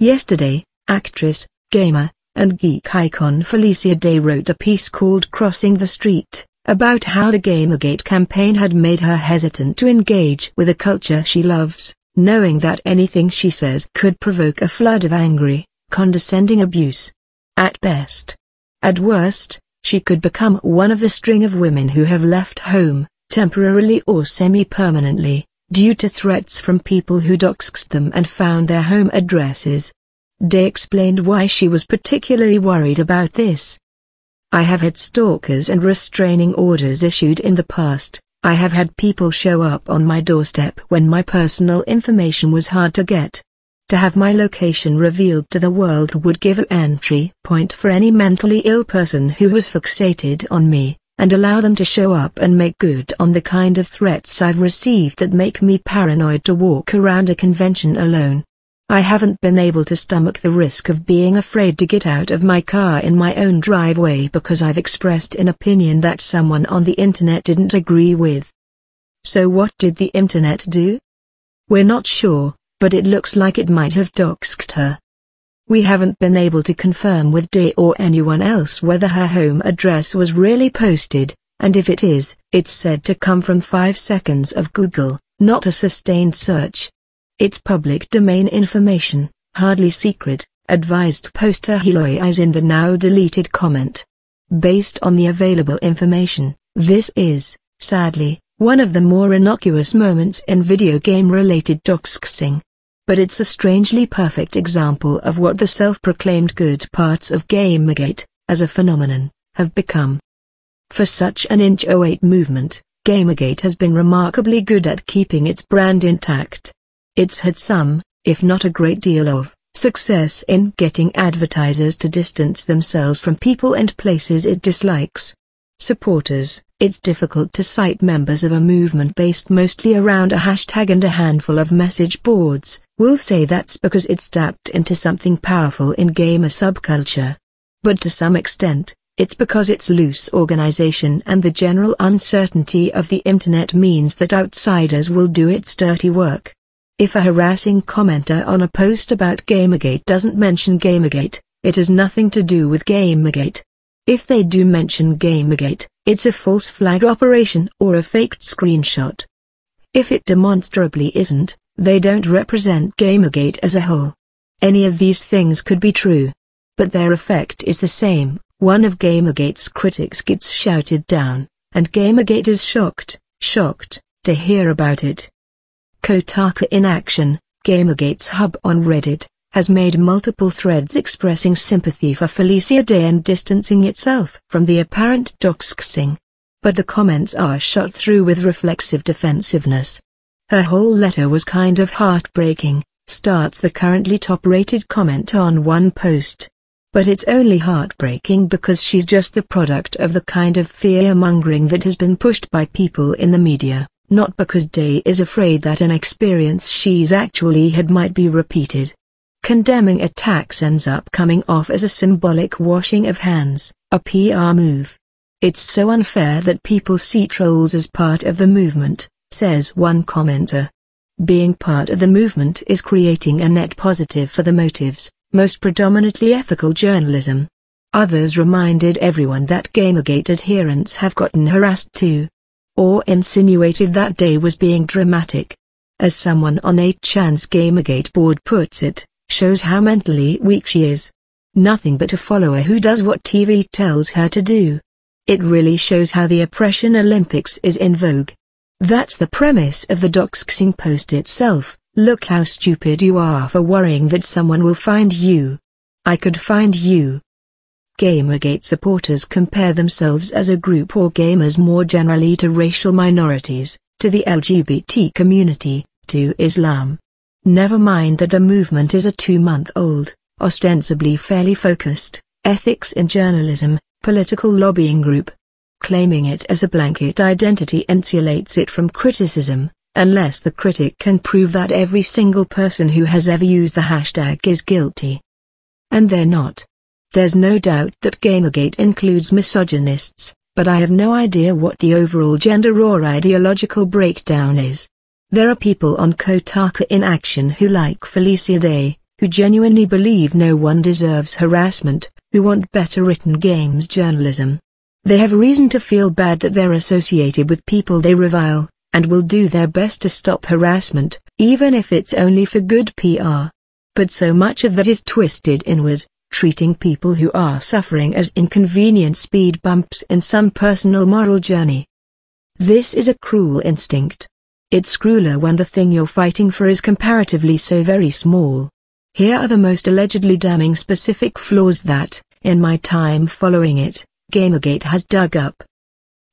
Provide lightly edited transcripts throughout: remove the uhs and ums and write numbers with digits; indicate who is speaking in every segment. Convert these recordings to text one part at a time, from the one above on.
Speaker 1: Yesterday, actress, gamer, and geek icon Felicia Day wrote a piece called Crossing the Street, about how the Gamergate campaign had made her hesitant to engage with a culture she loves, knowing that anything she says could provoke a flood of angry, condescending abuse. At best. At worst, she could become one of the string of women who have left home, temporarily or semi-permanently, due to threats from people who doxed them and found their home addresses. Day explained why she was particularly worried about this. I have had stalkers and restraining orders issued in the past. I have had people show up on my doorstep when my personal information was hard to get. To have my location revealed to the world would give an entry point for any mentally ill person who was fixated on me, and allow them to show up and make good on the kind of threats I've received that make me paranoid to walk around a convention alone. I haven't been able to stomach the risk of being afraid to get out of my car in my own driveway because I've expressed an opinion that someone on the internet didn't agree with. So what did the internet do? We're not sure, but it looks like it might have doxed her. We haven't been able to confirm with Day or anyone else whether her home address was really posted, and if it is, it's said to come from 5 seconds of Google, not a sustained search. It's public domain information, hardly secret, advised poster Hiloi is in the now deleted comment. Based on the available information, this is, sadly, one of the more innocuous moments in video game-related doxing. But it's a strangely perfect example of what the self-proclaimed good parts of Gamergate, as a phenomenon, have become. For such an inch-08 movement, Gamergate has been remarkably good at keeping its brand intact. It's had some, if not a great deal of, success in getting advertisers to distance themselves from people and places it dislikes. Supporters, it's difficult to cite members of a movement based mostly around a hashtag and a handful of message boards, will say that's because it's tapped into something powerful in gamer subculture. But to some extent, it's because its loose organization and the general uncertainty of the internet means that outsiders will do its dirty work. If a harassing commenter on a post about Gamergate doesn't mention Gamergate, it has nothing to do with Gamergate. If they do mention Gamergate, it's a false flag operation or a faked screenshot. If it demonstrably isn't, they don't represent Gamergate as a whole. Any of these things could be true. But their effect is the same. One of Gamergate's critics gets shouted down, and Gamergate is shocked to hear about it. Kotaku in action, Gamergate's hub on Reddit, has made multiple threads expressing sympathy for Felicia Day and distancing itself from the apparent doxing. But the comments are shot through with reflexive defensiveness. Her whole letter was kind of heartbreaking, starts the currently top-rated comment on one post. But it's only heartbreaking because she's just the product of the kind of fear-mongering that has been pushed by people in the media, not because Day is afraid that an experience she's actually had might be repeated. Condemning attacks ends up coming off as a symbolic washing of hands, a PR move. It's so unfair that people see trolls as part of the movement, says one commenter. Being part of the movement is creating a net positive for the motives, most predominantly ethical journalism. Others reminded everyone that Gamergate adherents have gotten harassed too. Or insinuated that Day was being dramatic. As someone on 8chan's Gamergate board puts it, shows how mentally weak she is. Nothing but a follower who does what TV tells her to do. It really shows how the oppression Olympics is in vogue. That's the premise of the doxing post itself. Look how stupid you are for worrying that someone will find you. I could find you. Gamergate supporters compare themselves as a group or gamers more generally to racial minorities, to the LGBT community, to Islam. Never mind that the movement is a 2-month-old, ostensibly fairly focused, ethics in journalism, political lobbying group. Claiming it as a blanket identity insulates it from criticism, unless the critic can prove that every single person who has ever used the hashtag is guilty. And they're not. There's no doubt that Gamergate includes misogynists, but I have no idea what the overall gender or ideological breakdown is. There are people on Kotaku in action who like Felicia Day, who genuinely believe no one deserves harassment, who want better written games journalism. They have reason to feel bad that they're associated with people they revile, and will do their best to stop harassment, even if it's only for good PR. But so much of that is twisted inward, treating people who are suffering as inconvenient speed bumps in some personal moral journey. This is a cruel instinct. It's crueler when the thing you're fighting for is comparatively so very small. Here are the most allegedly damning specific flaws that, in my time following it, Gamergate has dug up.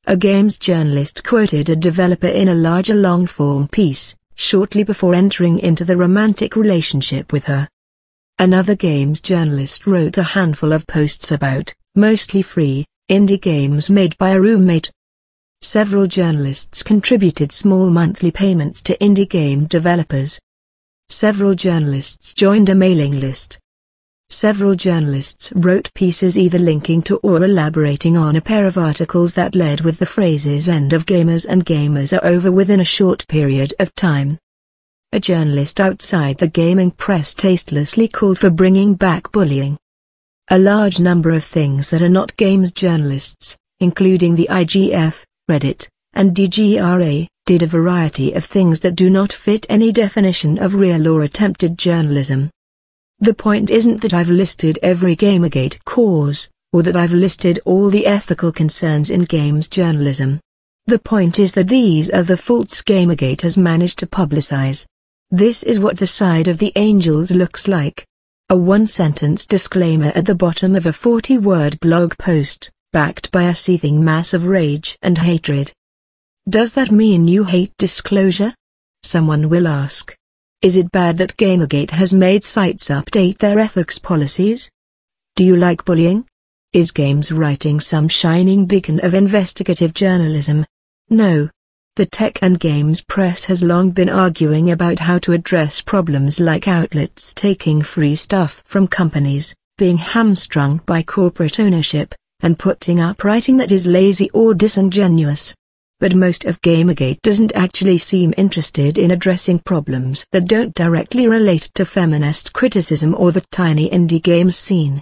Speaker 1: A games journalist quoted a developer in a larger long-form piece, shortly before entering into the romantic relationship with her. Another games journalist wrote a handful of posts about, mostly free, indie games made by a roommate. Several journalists contributed small monthly payments to indie game developers. Several journalists joined a mailing list. Several journalists wrote pieces either linking to or elaborating on a pair of articles that led with the phrases "end of gamers" and "gamers are over" within a short period of time. A journalist outside the gaming press tastelessly called for bringing back bullying. A large number of things that are not games journalists, including the IGF, Reddit, and DGRA, did a variety of things that do not fit any definition of real or attempted journalism. The point isn't that I've listed every Gamergate cause, or that I've listed all the ethical concerns in games journalism. The point is that these are the faults Gamergate has managed to publicize. This is what the side of the angels looks like. A one-sentence disclaimer at the bottom of a 40-word blog post, backed by a seething mass of rage and hatred. Does that mean you hate disclosure? Someone will ask. Is it bad that Gamergate has made sites update their ethics policies? Do you like bullying? Is games writing some shining beacon of investigative journalism? No. The tech and games press has long been arguing about how to address problems like outlets taking free stuff from companies, being hamstrung by corporate ownership, and putting up writing that is lazy or disingenuous. But most of Gamergate doesn't actually seem interested in addressing problems that don't directly relate to feminist criticism or the tiny indie games scene.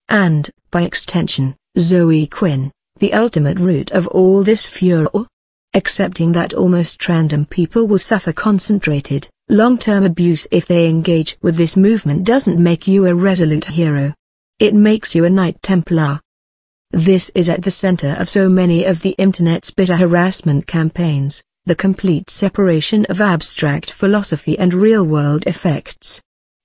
Speaker 1: And, by extension, Zoe Quinn, the ultimate root of all this furor? Accepting that almost random people will suffer concentrated, long-term abuse if they engage with this movement doesn't make you a resolute hero. It makes you a Knight Templar. This is at the center of so many of the internet's bitter harassment campaigns, the complete separation of abstract philosophy and real-world effects.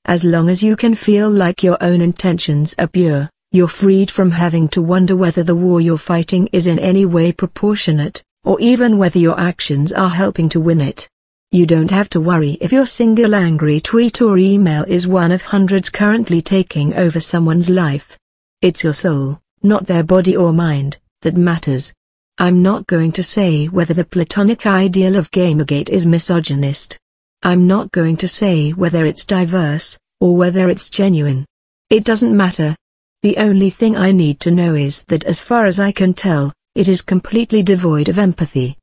Speaker 1: As long as you can feel like your own intentions are pure, you're freed from having to wonder whether the war you're fighting is in any way proportionate, or even whether your actions are helping to win it. You don't have to worry if your single angry tweet or email is one of hundreds currently taking over someone's life. It's your soul, not their body or mind, that matters. I'm not going to say whether the platonic ideal of Gamergate is misogynist. I'm not going to say whether it's diverse, or whether it's genuine. It doesn't matter. The only thing I need to know is that as far as I can tell, it is completely devoid of empathy.